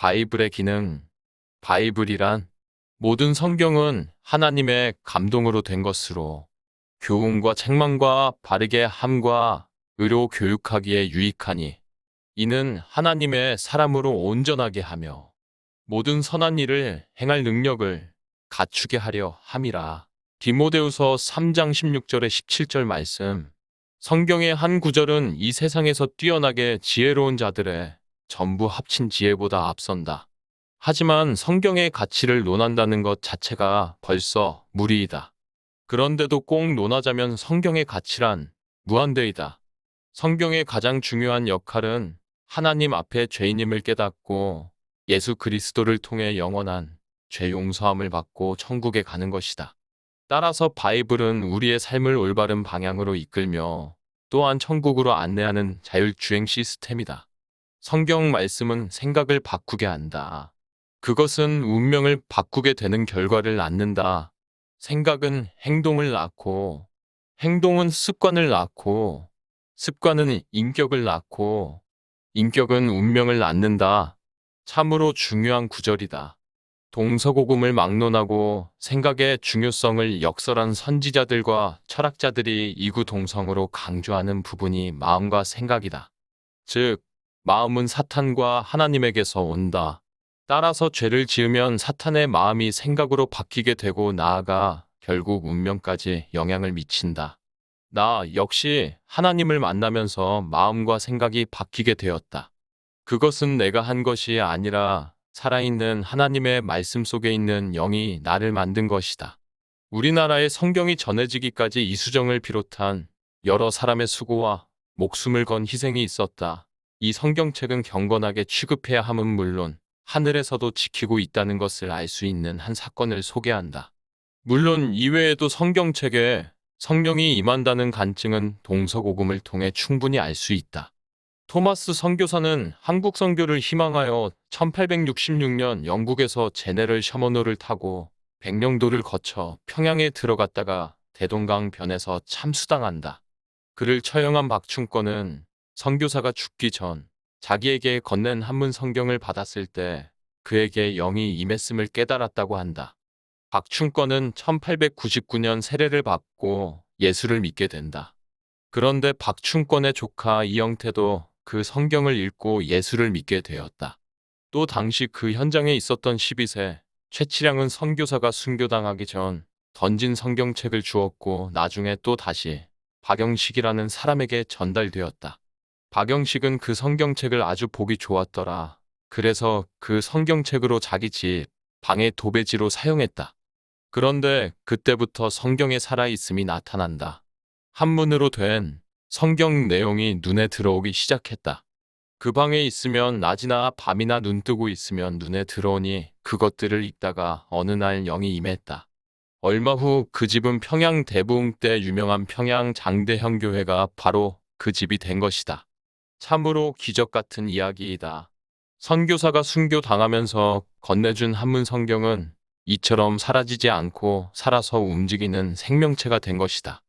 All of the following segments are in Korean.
바이블의 기능. 바이블이란 모든 성경은 하나님의 감동으로 된 것으로 교훈과 책망과 바르게 함과 의로 교육하기에 유익하니 이는 하나님의 사람으로 온전하게 하며 모든 선한 일을 행할 능력을 갖추게 하려 함이라. 디모데후서 3장 16절에 17절 말씀. 성경의 한 구절은 이 세상에서 뛰어나게 지혜로운 자들의 전부 합친 지혜보다 앞선다. 하지만 성경의 가치를 논한다는 것 자체가 벌써 무리이다. 그런데도 꼭 논하자면 성경의 가치란 무한대이다. 성경의 가장 중요한 역할은 하나님 앞에 죄인임을 깨닫고 예수 그리스도를 통해 영원한 죄 용서함을 받고 천국에 가는 것이다. 따라서 바이블은 우리의 삶을 올바른 방향으로 이끌며 또한 천국으로 안내하는 자율주행 시스템이다. 성경 말씀은 생각을 바꾸게 한다. 그것은 운명을 바꾸게 되는 결과를 낳는다. 생각은 행동을 낳고, 행동은 습관을 낳고, 습관은 인격을 낳고, 인격은 운명을 낳는다. 참으로 중요한 구절이다. 동서고금을 막론하고 생각의 중요성을 역설한 선지자들과 철학자들이 이구동성으로 강조하는 부분이 마음과 생각이다. 즉, 마음은 사탄과 하나님에게서 온다. 따라서 죄를 지으면 사탄의 마음이 생각으로 바뀌게 되고 나아가 결국 운명까지 영향을 미친다. 나 역시 하나님을 만나면서 마음과 생각이 바뀌게 되었다. 그것은 내가 한 것이 아니라 살아있는 하나님의 말씀 속에 있는 영이 나를 만든 것이다. 우리나라에 성경이 전해지기까지 이수정을 비롯한 여러 사람의 수고와 목숨을 건 희생이 있었다. 이 성경책은 경건하게 취급해야 함은 물론 하늘에서도 지키고 있다는 것을 알 수 있는 한 사건을 소개한다. 물론 이외에도 성경책에 성령이 임한다는 간증은 동서고금을 통해 충분히 알 수 있다. 토마스 선교사는 한국 선교를 희망하여 1866년 영국에서 제네럴 셔먼호를 타고 백령도를 거쳐 평양에 들어갔다가 대동강 변에서 참수당한다. 그를 처형한 박충권은 선교사가 죽기 전 자기에게 건넨 한문 성경을 받았을 때 그에게 영이 임했음을 깨달았다고 한다. 박충권은 1899년 세례를 받고 예수를 믿게 된다. 그런데 박충권의 조카 이영태도 그 성경을 읽고 예수를 믿게 되었다. 또 당시 그 현장에 있었던 12세 최치량은 선교사가 순교당하기 전 던진 성경책을 주었고 나중에 또 다시 박영식이라는 사람에게 전달되었다. 박영식은 그 성경책을 아주 보기 좋았더라. 그래서 그 성경책으로 자기 집 방의 도배지로 사용했다. 그런데 그때부터 성경에 살아있음이 나타난다. 한문으로 된 성경 내용이 눈에 들어오기 시작했다. 그 방에 있으면 낮이나 밤이나 눈 뜨고 있으면 눈에 들어오니 그것들을 읽다가 어느 날 영이 임했다. 얼마 후 그 집은 평양 대부흥 때 유명한 평양 장대형 교회가 바로 그 집이 된 것이다. 참으로 기적 같은 이야기이다. 선교사가 순교당하면서 건네준 한문 성경은 이처럼 사라지지 않고 살아서 움직이는 생명체가 된 것이다.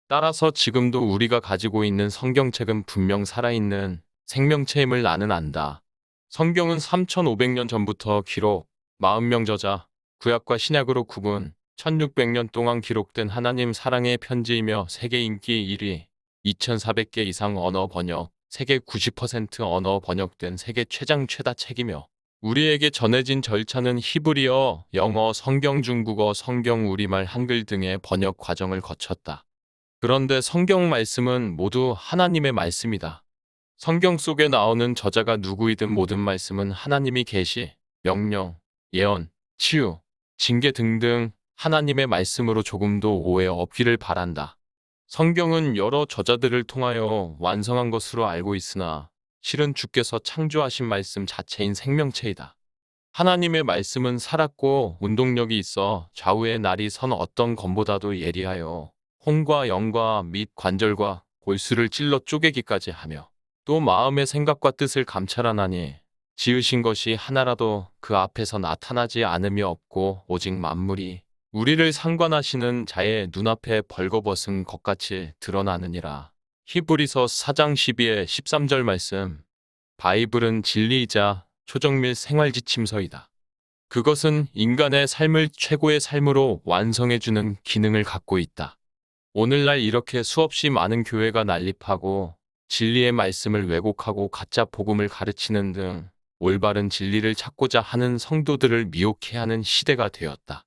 따라서 지금도 우리가 가지고 있는 성경책은 분명 살아있는 생명체임을 나는 안다. 성경은 3500년 전부터 기록, 40명 저자, 구약과 신약으로 구분, 1600년 동안 기록된 하나님 사랑의 편지이며 세계 인기 1위, 2400개 이상 언어 번역, 세계 90% 언어 번역된 세계 최장 최다 책이며 우리에게 전해진 절차는 히브리어, 영어, 성경 중국어, 성경 우리말, 한글 등의 번역 과정을 거쳤다. 그런데 성경 말씀은 모두 하나님의 말씀이다. 성경 속에 나오는 저자가 누구이든 모든 말씀은 하나님이 계시, 명령, 예언, 치유, 징계 등등 하나님의 말씀으로 조금도 오해 없기를 바란다. 성경은 여러 저자들을 통하여 완성한 것으로 알고 있으나 실은 주께서 창조하신 말씀 자체인 생명체이다. 하나님의 말씀은 살았고 운동력이 있어 좌우의 날이 선 어떤 검보다도 예리하여 혼과 영과 및 관절과 골수를 찔러 쪼개기까지 하며 또 마음의 생각과 뜻을 감찰하나니 지으신 것이 하나라도 그 앞에서 나타나지 않음이 없고 오직 만물이 우리를 상관하시는 자의 눈앞에 벌거벗은 것같이 드러나느니라. 히브리서 4장 12에 13절 말씀. 바이블은 진리이자 초정밀 생활지침서이다. 그것은 인간의 삶을 최고의 삶으로 완성해주는 기능을 갖고 있다. 오늘날 이렇게 수없이 많은 교회가 난립하고 진리의 말씀을 왜곡하고 가짜 복음을 가르치는 등 올바른 진리를 찾고자 하는 성도들을 미혹해하는 시대가 되었다.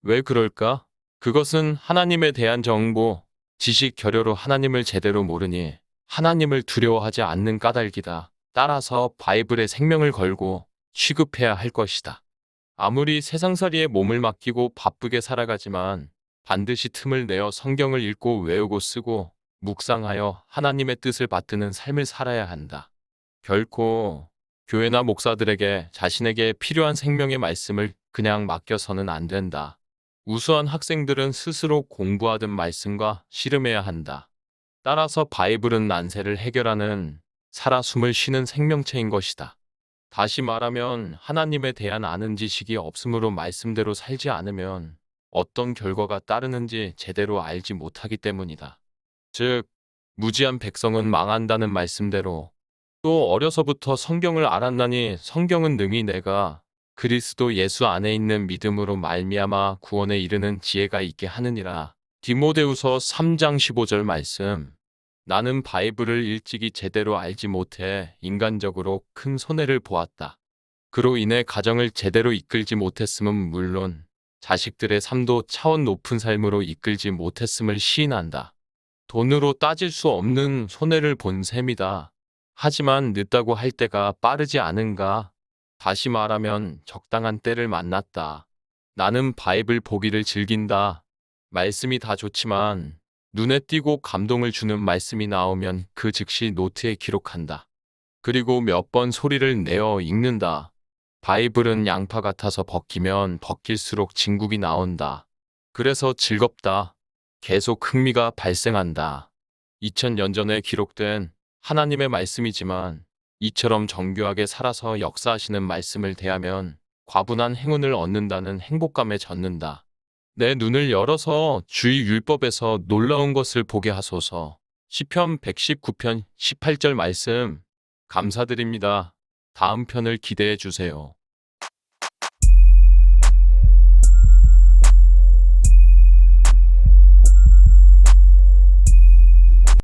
왜 그럴까? 그것은 하나님에 대한 정보, 지식 결여로 하나님을 제대로 모르니 하나님을 두려워하지 않는 까닭이다. 따라서 바이블에 생명을 걸고 취급해야 할 것이다. 아무리 세상살이에 몸을 맡기고 바쁘게 살아가지만 반드시 틈을 내어 성경을 읽고 외우고 쓰고 묵상하여 하나님의 뜻을 받드는 삶을 살아야 한다. 결코 교회나 목사들에게 자신에게 필요한 생명의 말씀을 그냥 맡겨서는 안 된다. 우수한 학생들은 스스로 공부하던 말씀과 씨름해야 한다. 따라서 바이블은 난세를 해결하는 살아 숨을 쉬는 생명체인 것이다. 다시 말하면 하나님에 대한 아는 지식이 없으므로 말씀대로 살지 않으면 어떤 결과가 따르는지 제대로 알지 못하기 때문이다. 즉, 무지한 백성은 망한다는 말씀대로 또 어려서부터 성경을 알았나니 성경은 능히 내가 그리스도 예수 안에 있는 믿음으로 말미암아 구원에 이르는 지혜가 있게 하느니라. 디모데후서 3장 15절 말씀. 나는 바이블을 일찍이 제대로 알지 못해 인간적으로 큰 손해를 보았다. 그로 인해 가정을 제대로 이끌지 못했음은 물론 자식들의 삶도 차원 높은 삶으로 이끌지 못했음을 시인한다. 돈으로 따질 수 없는 손해를 본 셈이다. 하지만 늦다고 할 때가 빠르지 않은가? 다시 말하면 적당한 때를 만났다. 나는 바이블 보기를 즐긴다. 말씀이 다 좋지만 눈에 띄고 감동을 주는 말씀이 나오면 그 즉시 노트에 기록한다. 그리고 몇 번 소리를 내어 읽는다. 바이블은 양파 같아서 벗기면 벗길수록 진국이 나온다. 그래서 즐겁다. 계속 흥미가 발생한다. 2000년 전에 기록된 하나님의 말씀이지만 이처럼 정교하게 살아서 역사하시는 말씀을 대하면 과분한 행운을 얻는다는 행복감에 젖는다. 내 눈을 열어서 주의 율법에서 놀라운 것을 보게 하소서. 시편 119편 18절 말씀 감사드립니다. 다음 편을 기대해 주세요.